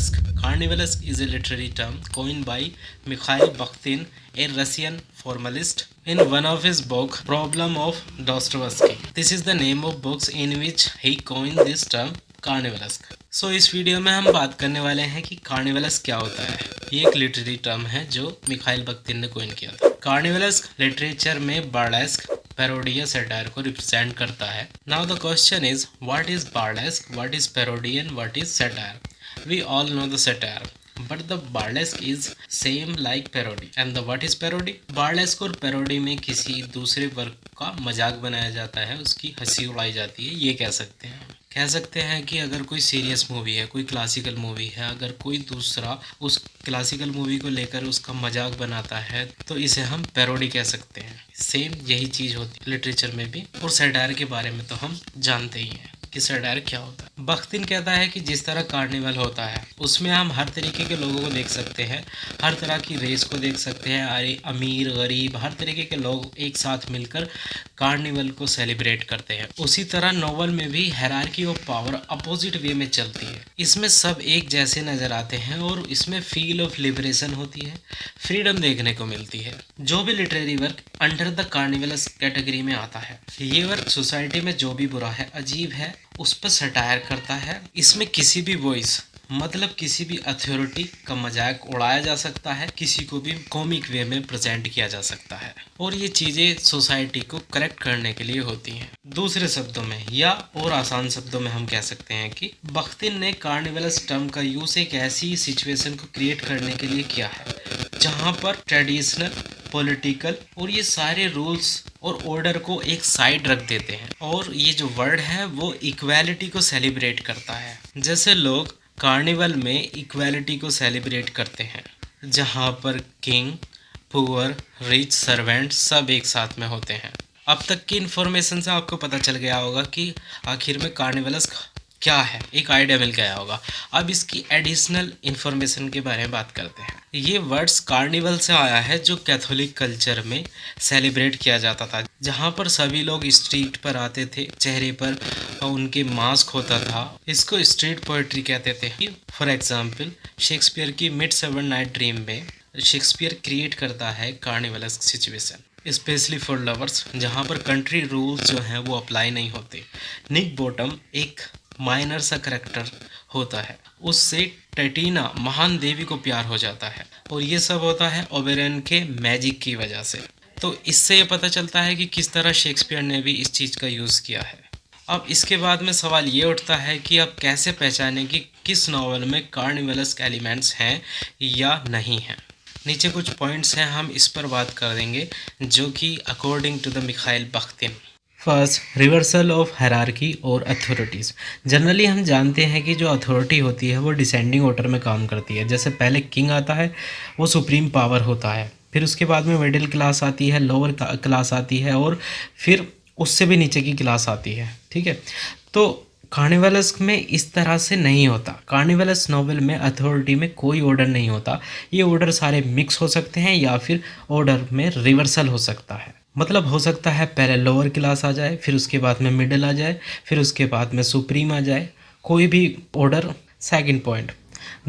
Carnivalesque. Carnivalesque is a literary term coined by Mikhail Bakhtin, a Russian formalist, in one of his books, Problem of Dostoevsky. This is the name of books in which he coined this term कार्निवलस्क। सो इस video में हम बात करने वाले हैं कि कार्निवलस्क क्या होता है। ये एक लिटरेरी टर्म है जो मिखाइल बख्तिन ने कोइन किया था। कार्निवलस्क लिटरेचर में बर्लेस्क, पैरोडी या सैटायर को रिप्रेजेंट करता है। Now the question is what is burlesque, what is parody and what is satire. We all know the satire, but the burlesque is same like parody. And the what is parody? Burlesque और parody में किसी दूसरे वर्ग का मजाक बनाया जाता है, उसकी हंसी उड़ाई जाती है। ये कह सकते हैं कि अगर कोई सीरियस मूवी है, कोई क्लासिकल मूवी है, अगर कोई दूसरा उस क्लासिकल मूवी को लेकर उसका मजाक बनाता है तो इसे हम पैरोडी कह सकते हैं। सेम यही चीज़ होती है लिटरेचर में भी। और सैटायर के बारे में तो हम जानते ही हैं कि सैटायर क्या होता है। बख्तिन कहता है कि जिस तरह कार्निवल होता है उसमें हम हर तरीके के लोगों को देख सकते हैं, हर तरह की रेस को देख सकते हैं, अमीर गरीब हर तरीके के लोग एक साथ मिलकर कार्निवल को सेलिब्रेट करते हैं। उसी तरह नोवेल में भी hierarchy of power opposite way में चलती है। इसमें सब एक जैसे नजर आते हैं और इसमें फील ऑफ लिबरेशन होती है, फ्रीडम देखने को मिलती है। जो भी literary work under the carnivalesque category में आता है, ये वर्क सोसाइटी में जो भी बुरा है, अजीब है, उस पर सटायर करता है। इसमें किसी भी वॉइस मतलब किसी भी अथॉरिटी का मजाक उड़ाया जा सकता है, किसी को भी कॉमिक वे में प्रेजेंट किया जा सकता है और ये चीज़ें सोसाइटी को करेक्ट करने के लिए होती हैं। दूसरे शब्दों में या और आसान शब्दों में हम कह सकते हैं कि बख्तिन ने कार्निवलस टर्म का यूज एक ऐसी सिचुएशन को क्रिएट करने के लिए किया है जहाँ पर ट्रेडिशनल, पॉलिटिकल और ये सारे रूल्स और ऑर्डर को एक साइड रख देते हैं और ये जो वर्ड है वो इक्वालिटी को सेलिब्रेट करता है। जैसे लोग कार्निवल में इक्वालिटी को सेलिब्रेट करते हैं जहाँ पर किंग, पुअर, रिच, सर्वेंट सब एक साथ में होते हैं। अब तक की इन्फॉर्मेशन से आपको पता चल गया होगा कि आखिर में कार्निवलस क्या है, एक आइडिया मिल गया होगा। अब इसकी एडिशनल इन्फॉर्मेशन के बारे में बात करते हैं। ये वर्ड्स कार्निवल से आया है जो कैथोलिक कल्चर में सेलिब्रेट किया जाता था, जहाँ पर सभी लोग स्ट्रीट पर आते थे, चेहरे पर उनके मास्क होता था। इसको स्ट्रीट पोएट्री कहते थे। फॉर एग्जाम्पल शेक्सपियर की मिडसमर नाइट ड्रीम में शेक्सपियर क्रिएट करता है कार्निवलस्क सिचुएशन स्पेशली फॉर लवर्स, जहाँ पर कंट्री रूल्स जो हैं वो अप्लाई नहीं होते। निक बॉटम एक माइनर सा करेक्टर होता है, उससे टेटिना महान देवी को प्यार हो जाता है और ये सब होता है ओबेरन के मैजिक की वजह से। तो इससे ये पता चलता है कि किस तरह शेक्सपियर ने भी इस चीज़ का यूज़ किया है। अब इसके बाद में सवाल ये उठता है कि अब कैसे पहचानें कि किस नॉवल में कार्निवलस्क एलिमेंट्स हैं या नहीं हैं। नीचे कुछ पॉइंट्स हैं, हम इस पर बात कर देंगे जो कि according to the Mikhail Bakhtin. First, reversal of hierarchy और अथॉरिटीज़। जनरली हम जानते हैं कि जो अथॉरिटी होती है वो डिसेंडिंग ऑर्डर में काम करती है। जैसे पहले किंग आता है, वो सुप्रीम पावर होता है, फिर उसके बाद में मिडिल क्लास आती है, लोअर क्लास आती है और फिर उससे भी नीचे की क्लास आती है। ठीक है, तो कार्निवलस्क में इस तरह से नहीं होता। कार्निवलस नॉवेल में अथॉरिटी में कोई ऑर्डर नहीं होता। ये ऑर्डर सारे मिक्स हो सकते हैं या फिर ऑर्डर में रिवर्सल हो सकता है। मतलब हो सकता है पहले लोअर क्लास आ जाए, फिर उसके बाद में मिडिल आ जाए, फिर उसके बाद में सुप्रीम आ जाए, कोई भी ऑर्डर। सेकंड पॉइंट,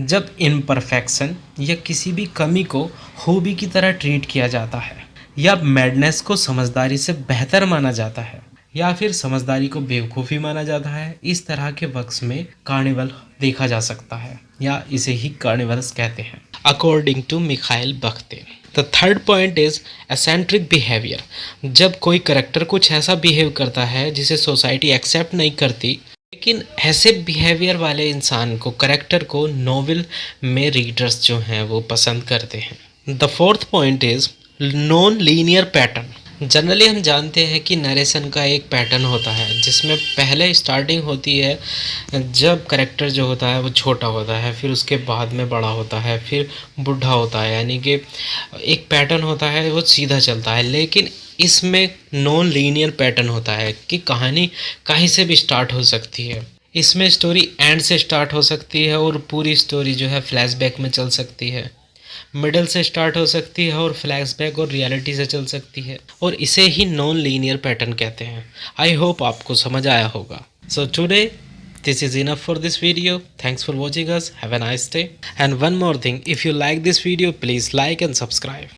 जब इम्परफेक्शन या किसी भी कमी को खूबी की तरह ट्रीट किया जाता है या मैडनेस को समझदारी से बेहतर माना जाता है या फिर समझदारी को बेवकूफ़ी माना जाता है, इस तरह के वक्स में कार्निवल देखा जा सकता है या इसे ही कार्निवल्स कहते हैं according to Mikhail Bakhtin. The third point is eccentric behaviour. जब कोई करेक्टर कुछ ऐसा बिहेव करता है जिसे सोसाइटी एक्सेप्ट नहीं करती, लेकिन ऐसे बिहेवियर वाले इंसान को, करेक्टर को नॉवेल में रीडर्स जो हैं वो पसंद करते हैं। The fourth point is non linear pattern. Generally हम जानते हैं कि नरेशन का एक पैटर्न होता है जिसमें पहले स्टार्टिंग होती है जब करेक्टर जो होता है वो छोटा होता है, फिर उसके बाद में बड़ा होता है, फिर बूढ़ा होता है, यानी कि एक पैटर्न होता है वो सीधा चलता है। लेकिन इसमें नॉन लीनियर पैटर्न होता है कि कहानी कहीं से भी स्टार्ट हो सकती है। इसमें स्टोरी एंड से स्टार्ट हो सकती है और पूरी स्टोरी जो है फ्लैशबैक में चल सकती है, मिडल से स्टार्ट हो सकती है और फ्लैशबैक और रियलिटी से चल सकती है, और इसे ही नॉन लीनियर पैटर्न कहते हैं। आई होप आपको समझ आया होगा। So today This is enough for this video. Thanks for watching us. Have a nice day. And one more thing, if you like this video, please like and subscribe.